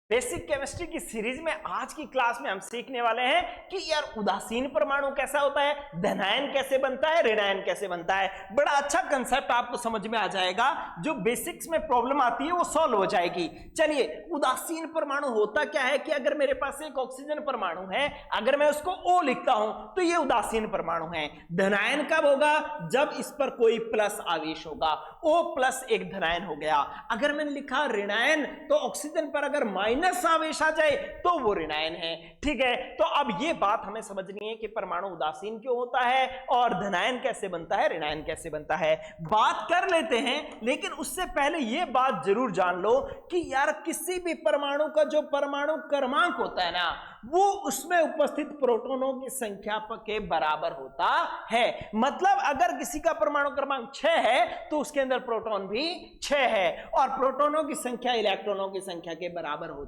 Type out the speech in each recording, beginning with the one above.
Basic chemistry की series में आज की क्लास में हम सीखने वाले हैं कि यार उदासीन परमाणु कैसा होता है, धनायन कैसे बनता है, ऋणायन कैसे बनता है। बड़ा अच्छा कंसेप्ट आपको समझ में आ जाएगा, जो बेसिक्स में प्रॉब्लम आती है वो सॉल्व हो जाएगी। चलिए, उदासीन परमाणु होता क्या है कि अगर मेरे पास एक ऑक्सीजन परमाणु है, अगर मैं उसको O लिखता हूं तो ये उदासीन परमाणु है। धनायन कब होगा? जब इस पर कोई प्लस आवेश होगा। O+ एक धनायन हो गया। अगर मैंने लिखा ऋणायन तो ऑक्सीजन पर अगर माइनस आवेश आ जाए तो वो ऋणायन है। ठीक है, तो अब ये बात हमें समझनी है कि परमाणु उदासीन क्यों होता है और धनायन कैसे बनता है, ऋणायन कैसे बनता है। बात कर लेते हैं, लेकिन उससे पहले ये बात जरूर जान लो कि यार किसी भी परमाणु का जो परमाणु क्रमांक होता है ना, वो उसमें उपस्थित प्रोटॉनों की संख्या के बराबर होता है। मतलब अगर किसी का परमाणु क्रमांक 6 है तो उसके अंदर प्रोटॉन भी 6 है और प्रोटॉनों की संख्या इलेक्ट्रॉनों की संख्या के बराबर होती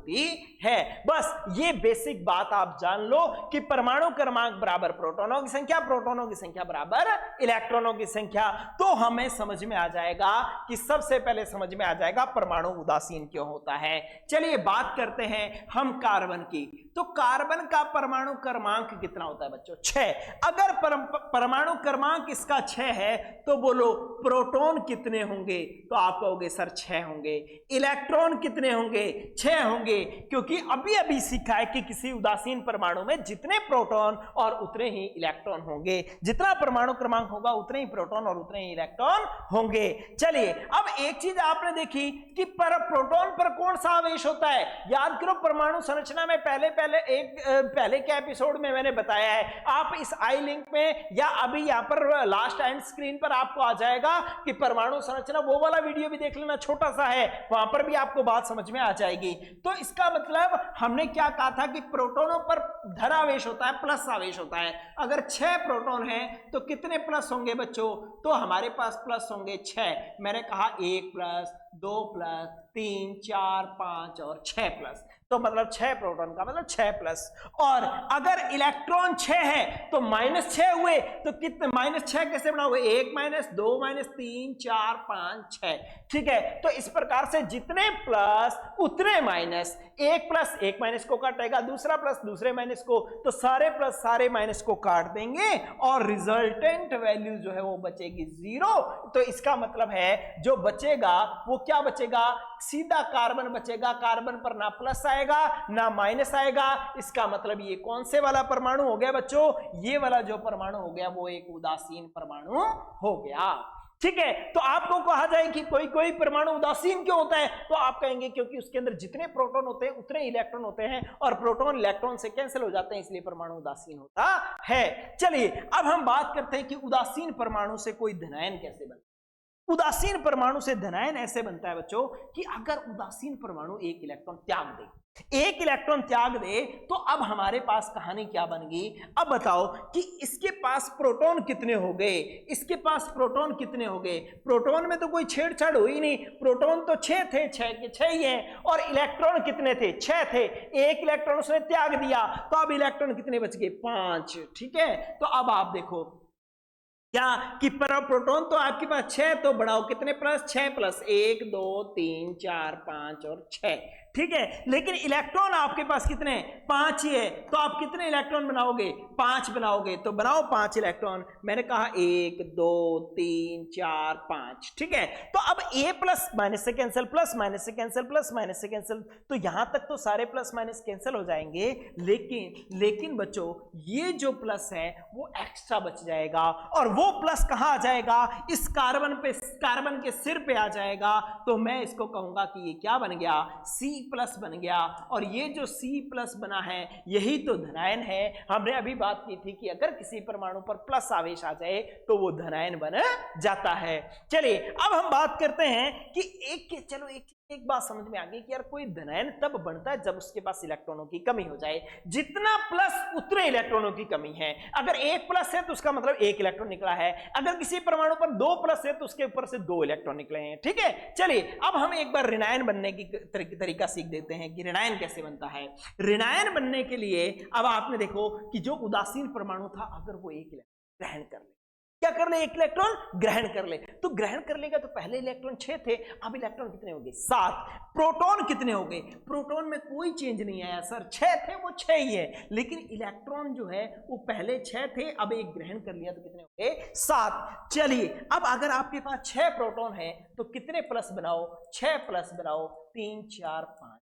है। बस ये बेसिक बात आप जान लो कि परमाणु क्रमांक बराबर प्रोटॉनों की संख्या, प्रोटॉनों की संख्या बराबर इलेक्ट्रॉनों की संख्या। तो हमें समझ में आ जाएगा कि सबसे पहले समझ में आ जाएगा परमाणु उदासीन क्यों होता है। चलिए बात करते हैं हम कार्बन की। तो कार्बन का परमाणु क्रमांक कितना होता है बच्चों? 6। अगर परमाणु क्रमांक इसका 6 है तो बोलो प्रोटॉन कितने होंगे? तो आप कहोगे सर 6 होंगे। इलेक्ट्रॉन कितने होंगे? 6 होंगे, क्योंकि अभी अभी सीखा है कि किसी उदासीन परमाणु में जितने प्रोटॉन और उतने ही इलेक्ट्रॉन होंगे। जितना परमाणु क्रमांक होगा उतने ही प्रोटॉन और उतने ही इलेक्ट्रॉन होंगे। चलिए, अब एक चीज आपने देखी कि प्रोटॉन पर कौन सा आवेश होता है। याद करो, परमाणु संरचना में पहले के एपिसोड में मैंने बताया है। आप इस आई लिंक में या अभी यहां पर लास्ट एंड स्क्रीन पर आपको आ जाएगा कि परमाणु संरचना, वो वाला वीडियो भी देख लेना, छोटा सा है, वहां पर भी आपको बात समझ में आ जाएगी। तो इसका मतलब हमने क्या कहा था कि प्रोटॉनों पर धन आवेश होता है, प्लस आवेश होता है। अगर 6 प्रोटॉन है तो कितने प्लस होंगे बच्चों? तो हमारे पास प्लस होंगे 6। मैंने कहा 1+, 2+, 3, 4, 5 और 6+। तो मतलब 6 प्रोटॉन का मतलब 6+। और अगर इलेक्ट्रॉन 6 है तो -6 हुए, तो कितने -6 कैसे बनाओगे? 1 -, 2 - 3, 4, 5, 6। ठीक है, तो इस प्रकार से जितने प्लस उतने माइनस। 1+1 को काटेगा, दूसरा प्लस दूसरे माइनस को, तो सारे प्लस सारे माइनस को काट देंगे और रिजल्टेंट वैल्यू जो है वो बचेगी 0। तो इसका मतलब है जो बचेगा वो क्या बचेगा? सीधा कार्बन बचेगा। कार्बन पर ना प्लस आएगा ना माइनस आएगा। इसका मतलब ये कौन से वाला परमाणु हो गया बच्चों? ये वाला जो परमाणु हो गया वो एक उदासीन परमाणु हो गया। ठीक है, तो आपको कहा जाए कि कोई कोई परमाणु उदासीन क्यों होता है, तो आप कहेंगे क्योंकि उसके अंदर जितने प्रोटॉन होते हैं उतने इलेक्ट्रॉन होते हैं और प्रोटॉन इलेक्ट्रॉन से कैंसिल हो जाते हैं, इसलिए परमाणु उदासीन होता है। चलिए, अब हम बात करते हैं कि उदासीन परमाणु से कोई धनायन कैसे बनता है। उदासीन परमाणु से धनायन ऐसे बनता है बच्चों कि अगर उदासीन परमाणु एक इलेक्ट्रॉन त्याग दे तो अब हमारे पास कहानी क्या बन गई? अब बताओ कि इसके पास प्रोटॉन कितने हो गए? इसके पास प्रोटॉन कितने हो गए? प्रोटॉन में तो कोई छेड़छाड़ हुई नहीं। प्रोटॉन तो 6 थे, 6 के 6 ही हैं। और इलेक्ट्रॉन कितने थे? 6 थे। एक इलेक्ट्रॉन उसने त्याग दिया, तो अब इलेक्ट्रॉन कितने बच गए? 5। ठीक है, तो अब आप देखो क्या कि प्रोटॉन तो आपके पास 6, तो बढ़ाओ कितने प्लस? 6+, 1, 2, 3, 4, 5 और 6। ठीक है, लेकिन इलेक्ट्रॉन आपके पास कितने? 5 ही है। तो आप कितने इलेक्ट्रॉन बनाओगे? 5 बनाओगे। तो बनाओ 5 इलेक्ट्रॉन। मैंने कहा 1, 2, 3, 4, 5। ठीक है, तो अब A+ माइनस से कैंसिल, प्लस माइनस से कैंसिल, प्लस माइनस से कैंसिल, तो यहां तक तो सारे प्लस माइनस कैंसिल हो जाएंगे। लेकिन बच्चों ये जो प्लस है वो एक्स्ट्रा बच जाएगा और वो प्लस कहां आ जाएगा? इस कार्बन के सिर पे आ जाएगा। तो मैं इसको कहूंगा कि ये क्या बन गया? C+ बन गया। और ये जो C+ बना है यही तो धनायन है। हमने अभी बात की थी कि अगर किसी परमाणु पर प्लस आवेश आ जाए तो वो धनायन बन जाता है। चलिए, अब हम बात करते हैं कि एक बात समझ में आ गई कि यार कोई धनायन तब बनता है जब उसके पास इलेक्ट्रॉनों की कमी हो जाए। जितना प्लस उतने इलेक्ट्रॉनों की कमी है। अगर 1+ है तो उसका मतलब 1 इलेक्ट्रॉन निकला है। अगर किसी परमाणु पर 2+ है तो उसके ऊपर से 2 इलेक्ट्रॉन निकले हैं। ठीक है, चलिए अब हम एक बार ऋणायन बनने की तरीका सीख देते हैं कि ऋणायन कैसे बनता है। ऋणायन बनने के लिए अब आपने देखो कि जो उदासीन परमाणु था, अगर वो 1 इलेक्ट्रॉन ग्रहण कर ले, क्या कर ले, एक इलेक्ट्रॉन ग्रहण कर ले। तो ग्रहण कर लेगा तो पहले इलेक्ट्रॉन 6 थे, अब इलेक्ट्रॉन कितने हो गए 7। प्रोटॉन कितने हो गए, प्रोटॉन में कोई चेंज नहीं आया सर, 6 थे वो 6 ही है, लेकिन इलेक्ट्रॉन जो है वो पहले 6 थे, अब एक ग्रहण कर लिया तो कितने हो गए 7। चलिए अब अगर आपके पास 6 प्रोटॉन है तो कितने प्लस बनाओ, 6 प्लस बनाओ, 3 4 5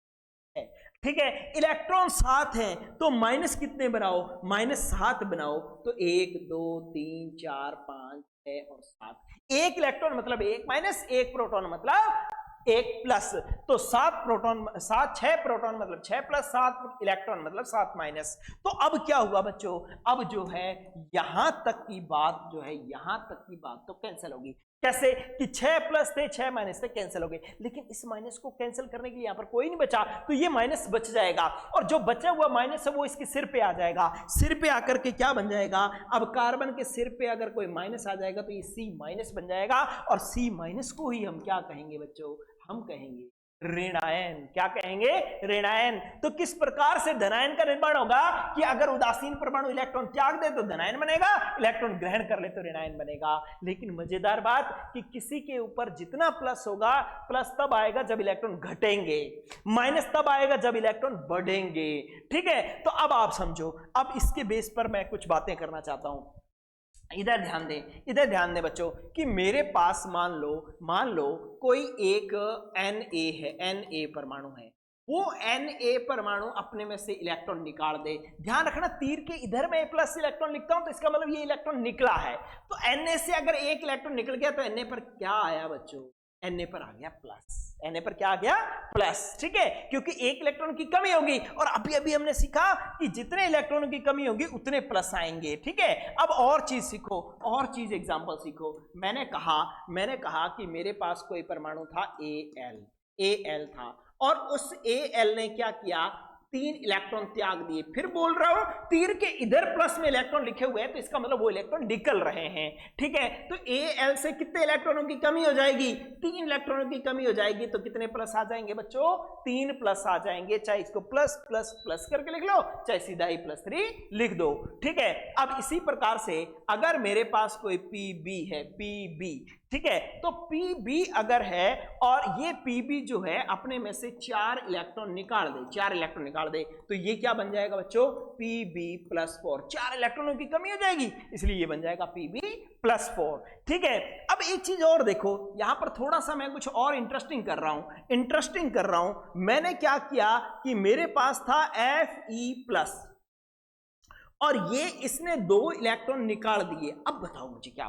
है, ठीक है। इलेक्ट्रॉन 7 है तो माइनस कितने बनाओ, -7 बनाओ, तो 1 2 3 4 5 6 और 7। एक इलेक्ट्रॉन मतलब एक माइनस, एक प्रोटॉन मतलब एक प्लस, तो 7 प्रोटॉन 6 प्रोटॉन मतलब 6 प्लस 7 इलेक्ट्रॉन मतलब 7 माइनस। तो अब क्या हुआ बच्चों, अब जो है यहां तक की बात जो है, यहां तक की बात तो कैंसिल होगी। कैसे कि 6 प्लस थे 6 माइनस थे, कैंसिल हो गए, लेकिन इस माइनस को कैंसिल करने के लिए यहां पर कोई नहीं बचा, तो ये माइनस बच जाएगा, और जो बचा हुआ माइनस है वो इसके सिर पे आ जाएगा। सिर पे आकर के क्या बन जाएगा, अब कार्बन के सिर पे अगर कोई माइनस आ जाएगा तो ये C माइनस बन जाएगा, और C माइनस को ही हम क्या कहेंगे बच्चों, हम कहेंगे ऋणायन। क्या कहेंगे, ऋणायन। तो किस प्रकार से धनायन का निर्माण होगा कि अगर उदासीन परमाणु इलेक्ट्रॉन त्याग दे तो धनायन बनेगा, इलेक्ट्रॉन ग्रहण कर ले तो ऋणायन बनेगा। लेकिन मजेदार बात कि किसी के ऊपर जितना प्लस होगा, प्लस तब आएगा जब इलेक्ट्रॉन घटेंगे, माइनस तब आएगा जब इलेक्ट्रॉन बढ़ेंगे, ठीक है। तो अब आप समझो, अब इसके बेस पर मैं कुछ बातें करना चाहता हूं। इधर ध्यान दें बच्चों कि मेरे पास मान लो कोई एक Na है, Na परमाणु है, वो Na परमाणु अपने में से इलेक्ट्रॉन निकाल दे। ध्यान रखना तीर के इधर मैं प्लस इलेक्ट्रॉन लिखता हूं तो इसका मतलब ये इलेक्ट्रॉन निकला है, तो Na से अगर एक इलेक्ट्रॉन निकल गया तो Na पर क्या आया बच्चों, Na पर आ गया प्लस, Na पर क्या आ गया प्लस, ठीक है, क्योंकि एक इलेक्ट्रॉन की कमी होगी, और अभी हमने सीखा कि जितने इलेक्ट्रॉनों की कमी होगी उतने प्लस आएंगे, ठीक है। अब और चीज सीखो, और चीज एग्जांपल सीखो। मैंने कहा कि मेरे पास कोई परमाणु था Al था, और उस Al ने क्या किया, 3 इलेक्ट्रॉन त्याग दिए। फिर बोल रहा हूं तीर के इधर प्लस में इलेक्ट्रॉन लिखे हुए हैं तो इसका मतलब वो इलेक्ट्रॉन निकल रहे हैं, ठीक है। तो Al से कितने इलेक्ट्रॉनों की कमी हो जाएगी, 3 इलेक्ट्रॉनों की कमी हो जाएगी, तो कितने प्लस आ जाएंगे बच्चों, 3 प्लस आ जाएंगे। चाहे इसको प्लस प्लस प्लस करके लिख लो, चाहे सीधा ही +3 लिख दो, ठीक है। अब इसी प्रकार से अगर मेरे पास कोई Pb है, Pb, ठीक है, तो Pb अगर है और ये Pb जो है अपने में से 4 इलेक्ट्रॉन निकाल दे, तो ये क्या बन जाएगा बच्चों, Pb+4। 4 इलेक्ट्रॉनों की कमी हो जाएगी, इसलिए ये बन जाएगा Pb+4, ठीक है। अब एक चीज और देखो, यहां पर थोड़ा सा मैं कुछ और इंटरेस्टिंग कर रहा हूं। मैंने क्या किया कि मेरे पास था Fe+, और ये इसने 2 इलेक्ट्रॉन निकाल दिए। अब बताओ मुझे क्या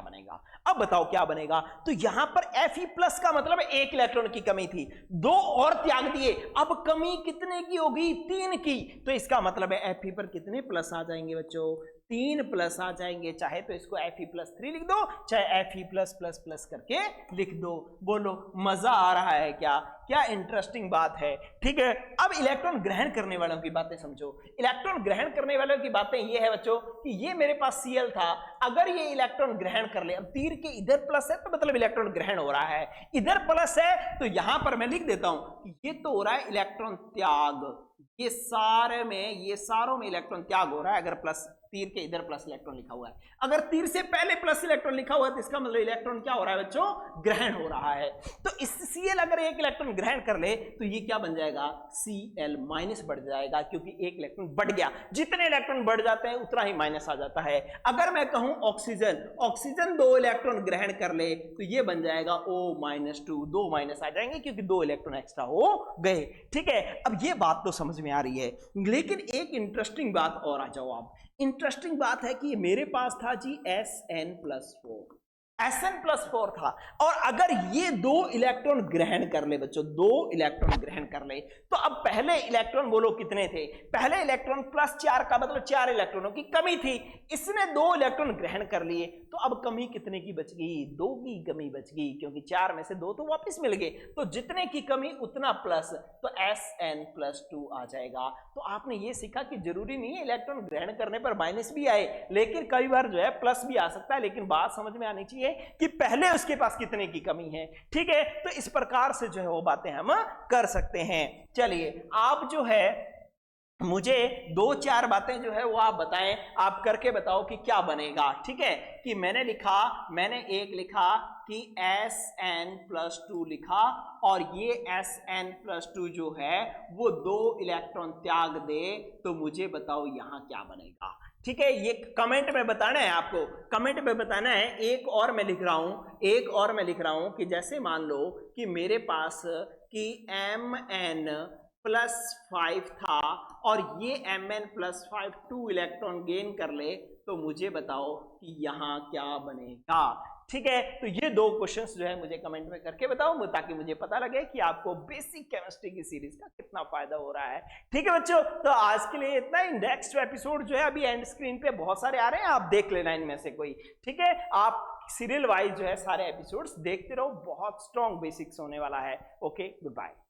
बनेगा, तो यहां पर Fe+ का मतलब 1 इलेक्ट्रॉन की कमी थी, 2 और त्याग दिए, अब कमी कितने की होगी, 3 की, तो इसका मतलब है Fe पर कितने प्लस आ जाएंगे बच्चों, 3 प्लस आ जाएंगे। चाहे तो इसको Fe+3 लिख दो, चाहे Fe+++ करके लिख दो। बोलो मजा आ रहा है क्या इंटरेस्टिंग बात है, ठीक है। अब इलेक्ट्रॉन ग्रहण करने वालों की बातें समझो। इलेक्ट्रॉन ग्रहण करने वालों की बातें ये है बच्चों कि ये मेरे पास Cl था, अगर ये इलेक्ट्रॉन ग्रहण कर ले, अब तीर के इधर प्लस है तो मतलब इलेक्ट्रॉन ग्रहण हो रहा है, इधर प्लस है तो यहां पर मैं लिख देता हूं कि ये तो हो रहा है इलेक्ट्रॉन त्याग, ये सारों में इलेक्ट्रॉन त्याग हो रहा है। अगर प्लस तीर के इधर प्लस इलेक्ट्रॉन लिखा हुआ है, अगर तीर से पहले प्लस इलेक्ट्रॉन लिखा हुआ है तो इसका मतलब इलेक्ट्रॉन क्या हो रहा है बच्चों, ग्रहण हो रहा है। तो इस Cl अगर एक इलेक्ट्रॉन ग्रहण कर ले तो ये क्या बन जाएगा, Cl- बढ़ जाएगा, क्योंकि एक इलेक्ट्रॉन बढ़ गया, जितने इलेक्ट्रॉन बढ़ जाते हैं उतना ही माइनस आ जाता है। अगर मैं कहूं ऑक्सीजन 2 इलेक्ट्रॉन ग्रहण कर ले तो ये बन जाएगा O-2, 2 माइनस आ जाएंगे क्योंकि 2 इलेक्ट्रॉन एक्स्ट्रा हो गए, ठीक है। अब ये बात तो समझ में आ रही है, लेकिन एक इंटरेस्टिंग बात और आ जाओ आप। इंटरेस्टिंग बात है कि मेरे पास था जी Sn+4 था, और अगर ये 2 इलेक्ट्रॉन ग्रहण कर ले बच्चों, 2 इलेक्ट्रॉन ग्रहण कर ले, तो अब पहले इलेक्ट्रॉन बोलो कितने थे, पहले इलेक्ट्रॉन +4 का मतलब 4 इलेक्ट्रॉनों की कमी थी, इसने 2 इलेक्ट्रॉन ग्रहण कर लिए, तो अब कमी कितने की बच गई, 2 की कमी बच गई, क्योंकि 4 में से 2 तो वापस मिल गए, तो जितने की कमी उतना प्लस, तो Sn+2 आ जाएगा। तो आपने ये सीखा कि जरूरी नहीं है इलेक्ट्रॉन ग्रहण करने पर माइनस भी आए, लेकिन कई बार जो है प्लस भी आ सकता है, लेकिन बात समझ में आनी चाहिए कि पहले उसके पास कितने की कमी है, ठीक है। तो इस प्रकार से जो है वो बातें हम कर सकते हैं। चलिए आप जो है मुझे 2-4 बातें जो है वो आप बताएं, आप करके बताओ कि क्या बनेगा। ठीक है, कि मैंने एक लिखा कि Sn+2 लिखा, और ये Sn+2 जो है वो 2 इलेक्ट्रॉन त्याग दे, तो मुझे बताओ यहां क्या बनेगा। ठीक है, ये कमेंट में बताना है आपको, कमेंट में बताना है। एक और मैं लिख रहा हूं कि जैसे मान लो कि मेरे पास कि Mn+5 था, और ये Mn+5 2 इलेक्ट्रॉन गेन कर ले, तो मुझे बताओ कि यहां क्या बनेगा। ठीक है, तो ये 2 क्वेश्चंस जो है मुझे कमेंट में करके बताओ, ताकि मुझे पता लगे कि आपको बेसिक केमिस्ट्री की सीरीज का कितना फायदा हो रहा है। ठीक है बच्चों, तो आज के लिए इतना ही। नेक्स्ट एपिसोड जो है अभी एंड स्क्रीन पे बहुत सारे आ रहे हैं, आप देख लेना इनमें से कोई। ठीक है, आप सीरियल वाइज जो है सारे एपिसोड्स देखते रहो, बहुत स्ट्रॉन्ग बेसिक्स होने वाला है। Okay, good bye.